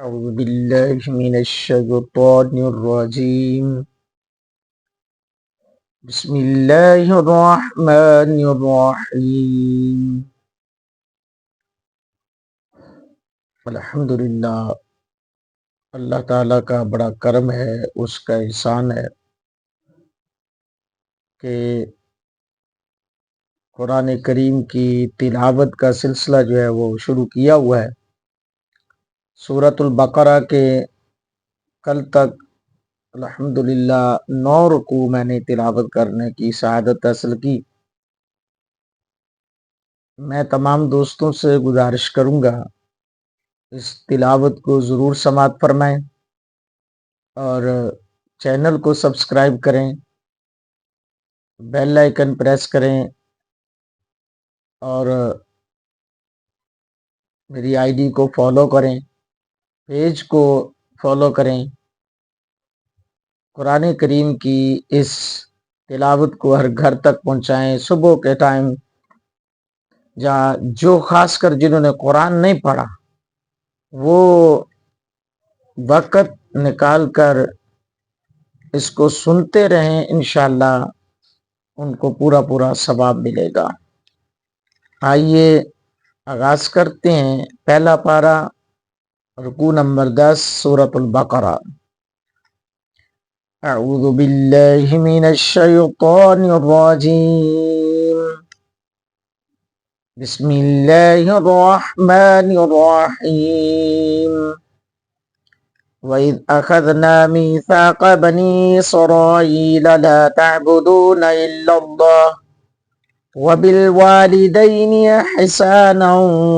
أعوذ بالله من الشيطان الرجيم. بسم الله الرحمن الرحیم. الحمدللہ، اللہ تعالیٰ کا بڑا کرم ہے، اس کا احسان ہے کہ قرآن کریم کی تلاوت کا سلسلہ جو ہے وہ شروع کیا ہوا ہے. سورۃ البقرہ کے کل تک الحمدللہ 9 رکوع میں نے تلاوت کرنے کی سعادت حاصل کی. میں تمام دوستوں سے گزارش کروں گا اس تلاوت کو ضرور سماعت فرمائیں اور چینل کو سبسکرائب کریں، بیل آئیکن پریس کریں اور میری آئی ڈی کو فالو کریں، پیج کو فالو کریں. قرآن کریم کی اس تلاوت کو ہر گھر تک پہنچائیں. صبح کے ٹائم جو خاص کر جنہوں نے قرآن نہیں پڑھا وہ وقت نکال کر اس کو سنتے رہیں، انشاءاللہ ان کو پورا ثواب ملے گا. آئیے آغاز کرتے ہیں. پہلا پارہ رکوع نمبر 10 سورۃ البقرہ. اعوذ باللہ من الشیطان الرجیم. بسم اللہ الرحمن الرحیم. وَإِذْ أَخَذْنَا مِيثَاقَ بَنِي إِسْرَائِيلَ لَا تَعْبُدُونَ إِلَّا اللَّهَ وَبِالْوَالِدَيْنِ إِحْسَانًا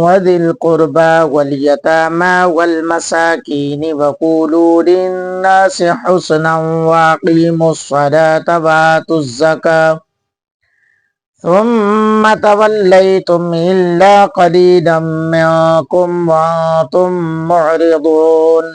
وَذِي الْقُرْبَى وَالْيَتَامَى وَالْمَسَاكِينِ وَقُولُوا لِلنَّاسِ حُسْنًا وَأَقِيمُوا الصَّلَاةَ وَآتُوا الزَّكَاةَ ثُمَّ تَوَلَّيْتُمْ إِلَّا قَلِيلًا مِّنكُمْ وَأَنتُم مُّعْرِضُونَ.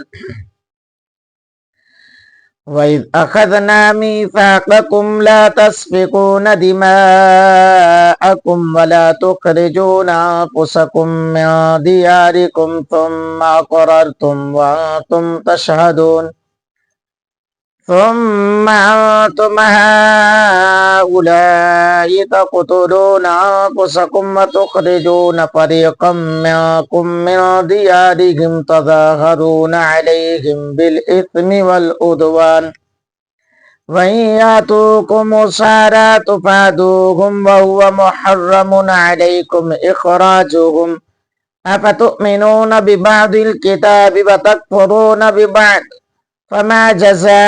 وَإِذْ أَخَذْنَا مِيثَاقَكُمْ لَا تَسْفِكُونَ دِمَاءَكُمْ وَلَا تُخْرِجُونَ أَنفُسَكُم مِّن دِيَارِكُمْ ثُمَّ أَقْرَرْتُمْ وَأَنتُمْ تَشْهَدُونَ. ثُمَّ أَنتُمْ هَٰؤُلَاءِ تَقْتُلُونَ أَنفُسَكُمْ وَتُخْرِجُونَ فَرِيقًا مِّنكُم مِّن دِيَارِهِمْ تَظَاهَرُونَ عَلَيْهِم بِالْإِثْمِ وَالْعُدْوَانِ وَإِن يَأْتُوكُمْ أُسَارَىٰ تُفَادُوهُمْ وَهُوَ مُحَرَّمٌ عَلَيْكُمْ إِخْرَاجُهُمْ أَفَتُؤْمِنُونَ بِبَعْضِ الْكِتَابِ وَتَكْفُرُونَ بِبَعْضٍ فَمَا جَزَاءُ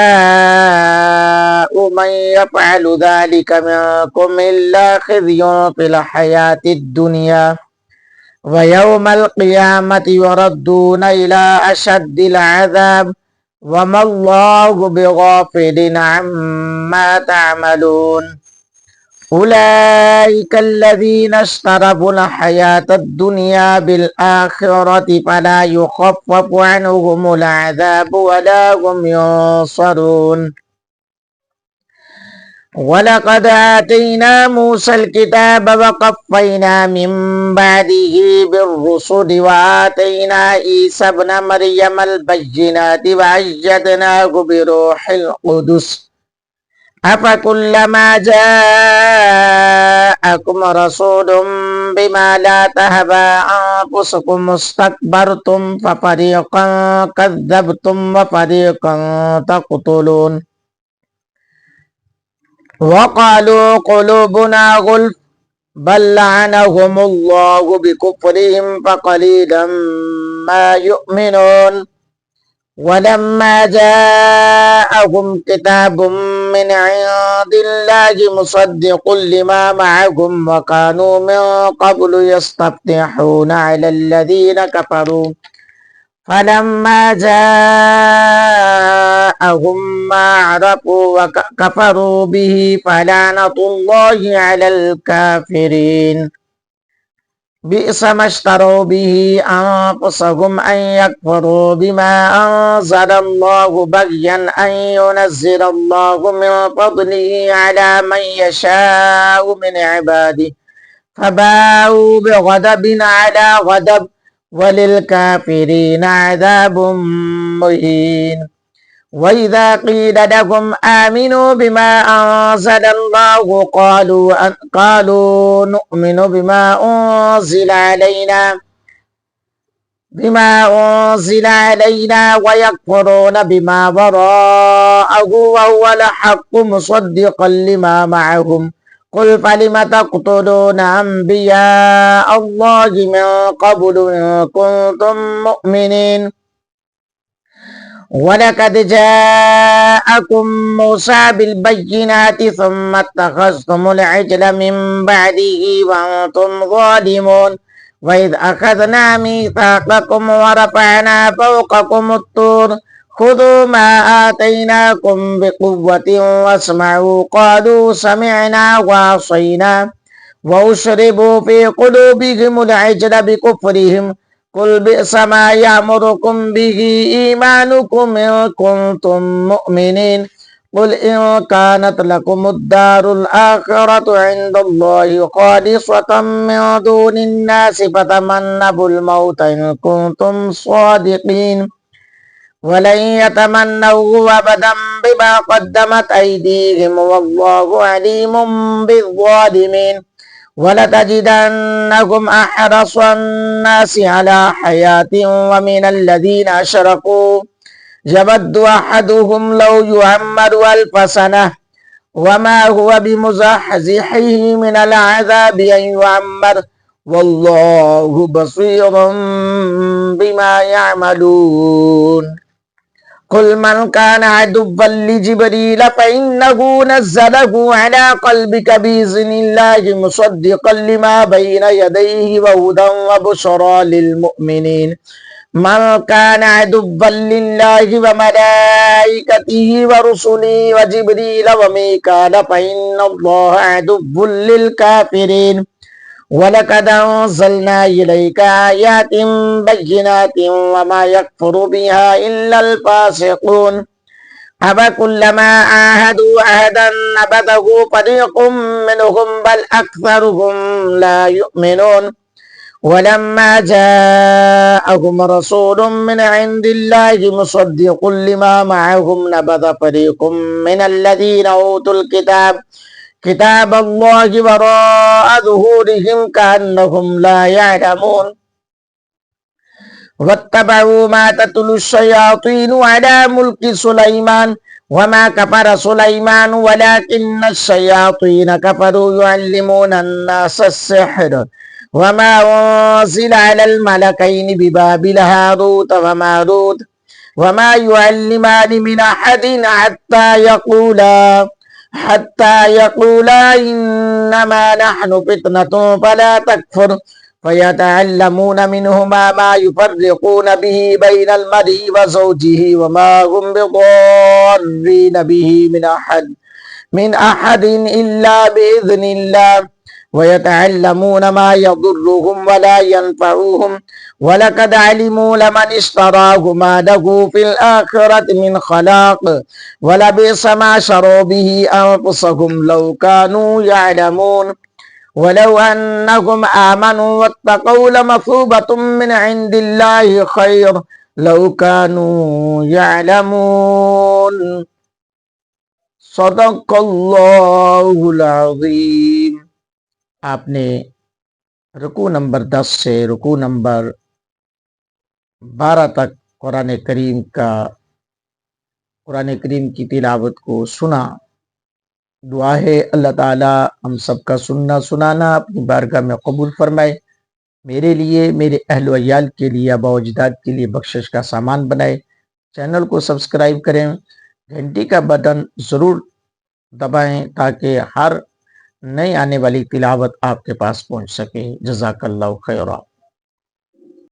مَن يَفْعَلُ ذَلِكَ مِنكُمْ إِلَّا خِزْيٌ فِي الْحَيَاةِ الدُّنْيَا وَيَوْمَ الْقِيَامَةِ يُرَدُّونَ إِلَىٰ أَشَدِّ الْعَذَابِ وَمَا اللَّهُ بِغَافِلٍ عَمَّا تَعْمَلُونَ. أُولَٰئِكَ الَّذِينَ اشْتَرَوُا الْحَيَاةَ الدُّنْيَا بِالْآخِرَةِ فَلَا يُخَفَّفُ عَنْهُمُ الْعَذَابُ وَلَا هُمْ يُنصَرُونَ. وَلَقَدْ آتَيْنَا مُوسَى الْكِتَابَ وَقَفَّيْنَا مِن بَعْدِهِ بِالرُّسُلِ وَآتَيْنَا عِيسَى ابْنَ مَرْيَمَ الْبَيِّنَاتِ وَأَيَّدْنَاهُ بِرُوحِ الْقُدُسِ أَفَكُلَّمَا جَاءَكُمْ رَسُولٌ بِمَا لَا تَهْوَىٰ أَنفُسُكُمُ اسْتَكْبَرْتُمْ فَفَرِيقًا كَذَّبْتُمْ وَفَرِيقًا تَقْتُلُونَ. وَقَالُوا قُلُوبُنَا غُلْفٌ بَل لَّعَنَهُمُ اللَّهُ بِكُفْرِهِمْ فَقَلِيلًا مَّا يُؤْمِنُونَ. وَلَمَّا جَاءَهُمْ كِتَابٌ مِّنْ عِندِ اللَّهِ مُصَدِّقٌ لِّمَا مَعَهُمْ وَكَانُوا مِن قَبْلُ يَسْتَفْتِحُونَ عَلَى الَّذِينَ كَفَرُوا فَلَمَّا جَاءَهُم مَّا عَرَفُوا وَكَفَرُوا بِهِ فَلَعْنَةُ اللَّهِ عَلَى الْكَافِرِينَ. بِئْسَ مَا اشْتَرَوْا بِهِ أَنفُسَهُمْ أَن يَكْفُرُوا بِمَا أَنزَلَ اللَّهُ بَغْيًا أَن يُنَزِّلَ اللَّهُ مِن فَضْلِهِ عَلَىٰ مَن يَشَاءُ مِنْ عِبَادِهِ فَبَاءُوا بِغَضَبٍ عَلَىٰ غَضَبٍ वलिलकाफिरीन अज़ाबुम मुहीन। वइज़ा क़ील लहुम आमिनू बिमा अंज़लल्लाहु क़ालू नुअमिनु बिमा उन्ज़िला अलैना वयकफ़ुरून बिमा वराअहु वहुवल हक़्क़ु मुसद्दिक़न लिमा मअहुम क़ुल फ़लिम तक़्तुलून अंबिया अल्लाहि मिन क़ब्लु इन कुन्तुम मुअमिनीन। वलक़द जाअकुम मूसा बिलबय्यिनाति सुम्मा इत्तख़ज़्तुमुल इज्ल मिन बअदिही व अंतुम ज़ालिमून। वइज़ अख़ज़ना मीसाक़कुम वरफ़अना फ़ौक़कुमुत तूर खुज़ू मा आतैनाकुम बिक़ुव्वतिन वस्मअू क़ालू समिअना वअसैना वअशरिबू फ़ी क़ुलूबिहिमुल इज्ल बिकुफ़्रिहिम क़ुल बि'सा मा यअमुरुकुम बिही ईमानुकुम इन कुन्तुम मुअमिनीन। क़ुल इन कानत लकुमुद्दारुल आखिरतु इंदल्लाहि ख़ालिसतम मिन दूनिन्नासि फ़तमन्नवुल मौत इन कुन्तुम सादिक़ीन वलन यतमन्नवहु अबदन बिमा क़द्दमत अयदीहिम वल्लाहु अलीमुम बिज़्ज़ालिमीन। वलतजिदन्नहुम अहरसन्नासि अला हयातिन वमिनल्लज़ीना अशरकू यवद्दु अहदुहुम लौ युअम्मरु अल्फ़ सनह वमा हुवा बिमुज़हज़िहिही मिनल अज़ाबि अन युअम्मर वल्लाहु बसीरुम बिमा यअमलून। कुल मन कान अदुव्वन लिजिब्रील फ़इन्नहु नज़्ज़लहु अला क़ल्बिका बिइज़्निल्लाहि मुसद्दिक़न लिमा बैन यदैहि व हुदन व बुश्रा लिलमुमिनीन। मन कान अदुव्वन लिल्लाहि व मलाइकतिहि व रुसुलिहि व जिब्रील व मीकाल फ़इन्नल्लाहा अदुव्वुन लिलकाफ़िरीन। वलक़द अंज़लना इलैका आयातिन बय्यिनातिन वमा यकफ़ुरु बिहा इल्लल फ़ासिक़ून। अफ़कुल्लमा आहादू अहदन नबज़हु फ़रीक़ुम मिनहुम बल अक्सरुहुम ला युमिनून। वलम्मा जाअहुम रसूलुम मिन इंदिल्लाहि मुसद्दिक़ुन लिमा मअहुम नबज़ फ़रीक़ुम मिनल्लज़ीना ऊतुल किताब अल्लाहि वराअ ज़ुहूरिहिम कअन्नहुम ला यअलमून। वत्तबअू मा ततलु शयातीनु अला मुल्कि सुलैमान वमा कफ़र सुलैमान वलाकिन्न शयातीन कफ़रू युअल्लिमूना अन्नास अस्सिह्र वमा उन्ज़िला अलल मलकैनि बिबाबिल हारूत व मारूत वमा युअल्लिमानि मिन अहदिन हत्ता यक़ूला इन्नमा नहनु फ़ितनतुन फला तकफ़ुर फ़यतअल्लमून मिन्हुमा मा युफ़र्रिक़ून बिही बैनल मर्इ व ज़ौजिही वमा हुम बिज़ार्रीन बिही मिन अहदिन इल्ला बिइज़्निल्लाह वयतअल्लमून मा यदुर्रुहुम वला यनफ़उहुम वलक़द अलिमू लमन इश्तराहु मा लहु फ़िल आखिरति मिन खलाक़ वलबिअस मा शरो बिही अन्फुसहुम लौ कानू यअलमून। वलौ अन्नहुम आमनू वत्तक़ौ लमसूबतुम मिन इंदिल्लाहि खैर लौ कानू यअलमून। सदक़ल्लाहुल अज़ीम। आपने रुकू नंबर 10 से रुकू नंबर 12 तक कुरान करीम की तिलावत को सुना। दुआ है अल्लाह ताला हम सबका सुनना सुनाना अपनी बारगाह में कबूल फरमाए, मेरे लिए, मेरे अहल व अयाल के लिए, आबा व अजदाद के लिए बख्शिश का सामान बनाए। चैनल को सब्सक्राइब करें, घंटी का बटन ज़रूर दबाएं ताकि हर नई आने वाली तिलावत आपके पास पहुंच सके। जज़ाकल्लाहु खैरा।